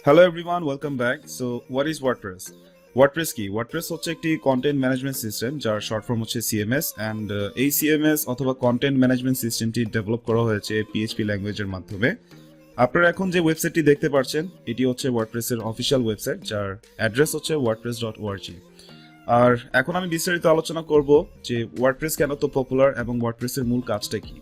Hello everyone, welcome back. So, what is WordPress? WordPress কি? WordPress হচ্ছে একটি content management system যার short form হচ্ছে CMS এন্ড এই CMS অথবা কন্টেন্ট ম্যানেজমেন্ট সিস্টেমটি ডেভেলপ করা হয়েছে PHP ল্যাঙ্গুয়েজের মাধ্যমে। আপনারা এখন যে ওয়েবসাইটটি দেখতে পাচ্ছেন এটি হচ্ছে WordPress এর অফিশিয়াল ওয়েবসাইট যার অ্যাড্রেস হচ্ছে wordpress.org। আর এখন আমি বিস্তারিত আলোচনা করব যে WordPress কেন তো পপুলার এবং WordPress এর মূল কাজটা কি।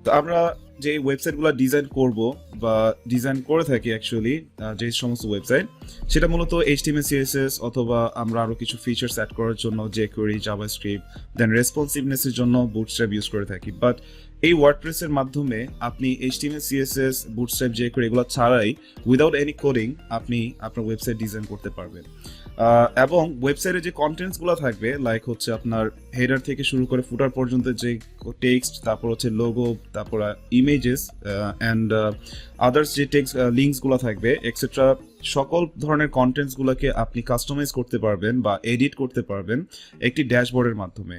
তো আমরা যে ওয়েবসাইটগুলো ডিজাইন করব বা ডিজাইন করে থাকি অ্যাকচুয়ালি যে সমস্ত ওয়েবসাইট সেটা মূলত HTML CSS অথবা আমরা আরো কিছু ফিচার্স অ্যাড করার জন্য jQuery জাভাস্ক্রিপ্ট দেন রেসপন্সিভনেসের জন্য বুটস্ট্র্যাপ ইউজ করে থাকি। বাট এই ওয়ার্ডপ্রেস এর মাধ্যমে আপনি HTML CSS বুটস্ট্র্যাপ jQuery এগুলো ছাড়াই উইদাউট এনি কোডিং আপনি আপনার ওয়েবসাইট ডিজাইন করতে পারবেন। এবং ওয়েবসাইটে যে কন্টেন্টস গুলো থাকবে লাইক হচ্ছে আপনার হেডার থেকে শুরু করে ফুটার পর্যন্ত যে টেক্সট, তারপর হচ্ছে লোগো, তারপর ইমেজেস অ্যান্ড আদার্স যে টেক্সট লিঙ্কস গুলো থাকবে এক্সেট্রা, সকল ধরনের কন্টেন্টস গুলোকে আপনি কাস্টমাইজ করতে পারবেন বা এডিট করতে পারবেন একটি ড্যাশবোর্ডের মাধ্যমে।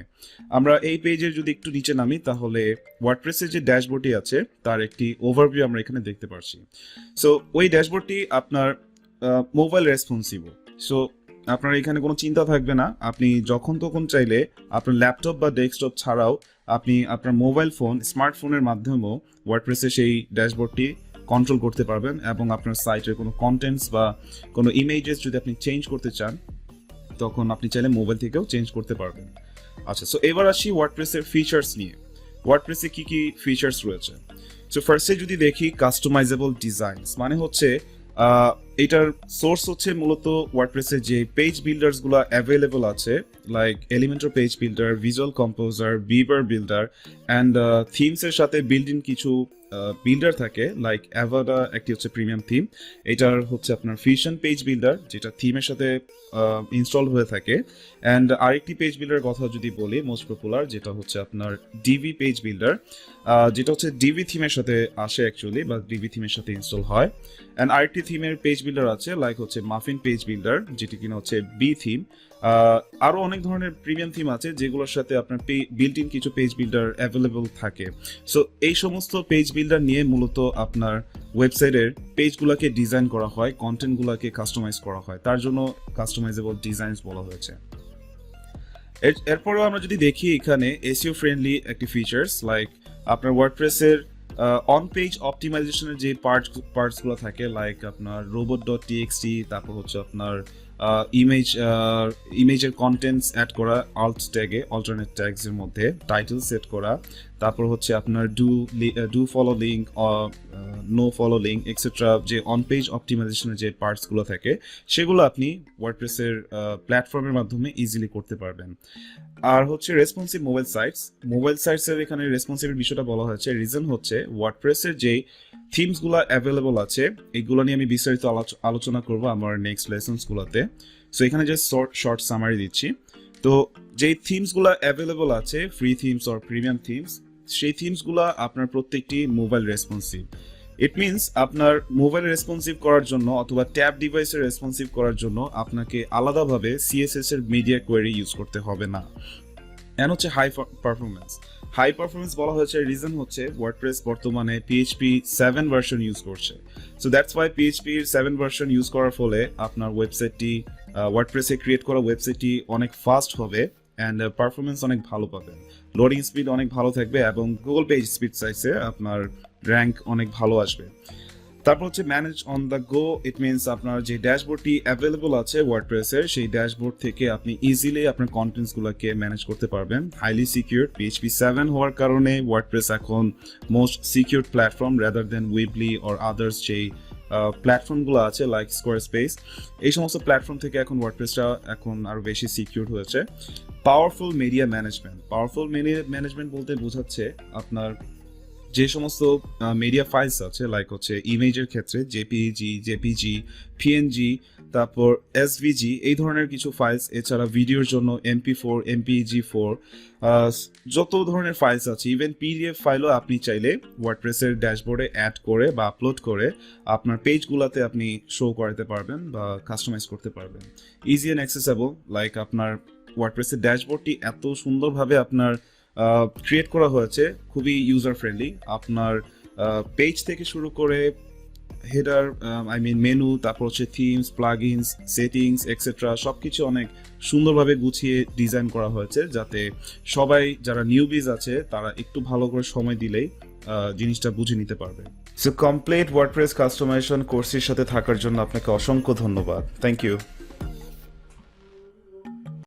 আমরা এই পেজের যদি একটু নিচে নামি তাহলে ওয়ার্ডপ্রেসের যে ড্যাশবোর্ডটি আছে তার একটি ওভারভিউ আমরা এখানে দেখতে পাচ্ছি। সো ওই ড্যাশবোর্ডটি আপনার মোবাইল রেসপন্সিভ। সো আপনার এখানে কোনো চিন্তা থাকবে না, আপনি যখন তখন চাইলে আপনার ল্যাপটপ বা ডেস্কটপ ছাড়াও আপনি আপনার মোবাইল ফোন স্মার্টফোনের মাধ্যমেও ওয়ার্ডপ্রেসে সেই ড্যাশবোর্ডটি কন্ট্রোল করতে পারবেন এবং আপনার সাইটের কোনো কন্টেন্টস বা কোনো ইমেজেস যদি আপনি চেঞ্জ করতে চান তখন আপনি চাইলে মোবাইল থেকেও চেঞ্জ করতে পারবেন। আচ্ছা, সো এবার আসি ওয়ার্ডপ্রেসের ফিচার্স নিয়ে। ওয়ার্ডপ্রেসে কি কি ফিচার্স রয়েছে? সো ফার্স্টে যদি দেখি কাস্টমাইজেবল ডিজাইনস, মানে হচ্ছে এটার সোর্স হচ্ছে মূলত ওয়ার্ডপ্রেসের যে পেজ বিল্ডার্স গুলো অ্যাভেলেবল আছে like Elementor page builder, visual composer, beaver builder and themes এর সাথে বিল্ড ইন কিছু বিল্ডার থাকে লাইক অ্যাভাডা একটি হচ্ছে প্রিমিয়াম থিম, এটার হচ্ছে আপনার ফিশন পেজ বিল্ডার যেটা থিমের সাথে ইনস্টল হয়ে থাকে অ্যান্ড আরেকটি পেজ বিল্ডার কথা যদি বলি মোস্ট পপুলার যেটা হচ্ছে আপনার ডিভি পেজ বিল্ডার, যেটা হচ্ছে ডিভি থিমের সাথে আসে অ্যাকচুয়ালি বা ডিভি থিমের সাথে ইনস্টল হয়। অ্যান্ড আরেকটি থিমের পেজ বিল্ডার আছে লাইক হচ্ছে মাফিন পেজ বিল্ডার যেটি কিনা হচ্ছে বি থিম। আরো অনেক ধরনের প্রিমিয়াম থিম আছে যেগুলোর সাথে আপনার বিল্ট ইন কিছু পেজ বিল্ডার অ্যাভেলেবল থাকে। সো এই সমস্ত পেজ বিল্ডার নিয়ে মূলত আপনার ওয়েবসাইটের পেজগুলোকে ডিজাইন করা হয়, কন্টেন্টগুলোকে কাস্টমাইজ করা হয়, তার জন্য কাস্টমাইজেবল ডিজাইনস বলা হয়েছে। এরপরেও আমরা যদি দেখি এখানে এসইও ফ্রেন্ডলি একটি ফিচার্স লাইক আপনার ওয়ার্ডপ্রেসের অন পেজ অপটিমাইজেশনের যে পার্টসগুলো থাকে লাইক আপনার robot.txt, তারপর হচ্ছে আপনার ইমেজের কন্টেন্টস অ্যাড করা আল্ট ট্যাগে, অল্টারনেট ট্যাগস এর মধ্যে টাইটেল সেট করা, তারপর হচ্ছে আপনার do follow link, no follow link etcetera, যে অন পেজ অপটিমাইজেশনের যে পার্টসগুলো থাকে সেগুলো আপনি ওয়ার্ডপ্রেসের প্ল্যাটফর্মের মাধ্যমে ইজিলি করতে পারবেন। আর হচ্ছে রেসপন্সিভ মোবাইল সাইটসের এখানে রেসপন্সিভের বিষয়টা বলা হয়েছে, রিজন হচ্ছে ওয়ার্ডপ্রেসের যে থিমসগুলো অ্যাভেলেবল আছে এগুলো নিয়ে আমি বিস্তারিত আলোচনা করব আমার নেক্সট লেসনসগুলোতে। সো এখানে যে শর্ট সামারি দিচ্ছি, তো যেই থিমসগুলো অ্যাভেলেবল আছে free themes or premium themes, সেই থিমসগুলো আপনার প্রত্যেকটি মোবাইল রেসপন্সিভ। ইট মিনস আপনার মোবাইল রেসপন্সিভ করার জন্য অথবা ট্যাব ডিভাইসের রেসপন্সিভ করার জন্য আপনাকে আলাদাভাবে CSS এর মিডিয়া কোয়েরি ইউজ করতে হবে না। এন্ড হচ্ছে হাই পারফরমেন্স বলা হয়েছে, রিজন হচ্ছে ওয়ার্ডপ্রেস বর্তমানে PHP 7 ভার্সন ইউজ করছে। So that's why PHP 7 version use করার ফলে আপনার ওয়েবসাইটটি ওয়ার্ডপ্রেসে ক্রিয়েট করা ওয়েবসাইটটি অনেক ফাস্ট হবে অ্যান্ড পারফরমেন্স অনেক ভালো পাবেন, লোডিং স্পিড অনেক ভালো থাকবে এবং গুগল পেজ স্পিড সাইজে আপনার র্যাঙ্ক অনেক ভালো আসবে। তারপর হচ্ছে manage on the go, it means আপনার যে ড্যাশবোর্ডটি অ্যাভেলেবল আছে ওয়ার্ডপ্রেসের সেই ড্যাশবোর্ড থেকে আপনি ইজিলি আপনার কন্টেন্টসগুলোকে ম্যানেজ করতে পারবেন। হাইলি সিকিউর, PHP 7 হওয়ার কারণে ওয়ার্ডপ্রেস এখন most secure platform rather than Weebly or others যেই প্ল্যাটফর্মগুলো আছে লাইক স্কোয়ারস্পেস, এই সমস্ত প্ল্যাটফর্ম থেকে এখন ওয়ার্ডপ্রেসটা এখন আরো বেশি সিকিউর হয়েছে। পাওয়ারফুল মিডিয়া ম্যানেজমেন্ট বলতে বোঝাচ্ছে আপনার যে সমস্ত মিডিয়া ফাইলস আছে লাইক হচ্ছে ইমেজের ক্ষেত্রে জেপিজি, পিএনজি, তারপর এসভিজি এই ধরনের কিছু ফাইলস, এছাড়া ভিডিওর জন্য MP4, MPEG-4, যত ধরনের ফাইলস আছে ইভেন PDF ফাইলও আপনি চাইলে ওয়ার্ডপ্রেসের ড্যাশবোর্ডে অ্যাড করে বা আপলোড করে আপনার পেজগুলোতে আপনি শো করাতে পারবেন বা কাস্টমাইজ করতে পারবেন। ইজি অ্যান্ড অ্যাক্সেসেবল, লাইক আপনার ওয়ার্ডপ্রেসের ড্যাশবোর্ডটি এত সুন্দরভাবে আপনার ক্রিয়েট করা হয়েছে, খুবই ইউজার ফ্রেন্ডলি। আপনার পেজ থেকে শুরু করে হেডার, মেনু, তারপর হচ্ছে থিমস, প্লাগইনস, সেটিংস এক্সেট্রা সবকিছু অনেক সুন্দরভাবে গুছিয়ে ডিজাইন করা হয়েছে, যাতে সবাই যারা নিউবিজ আছে তারা একটু ভালো করে সময় দিলেই জিনিসটা বুঝে নিতে পারবে। সো কমপ্লিট ওয়ার্ডপ্রেস কাস্টমাইজেশন কোর্সের সাথে থাকার জন্য আপনাকে অসংখ্য ধন্যবাদ। Thank you.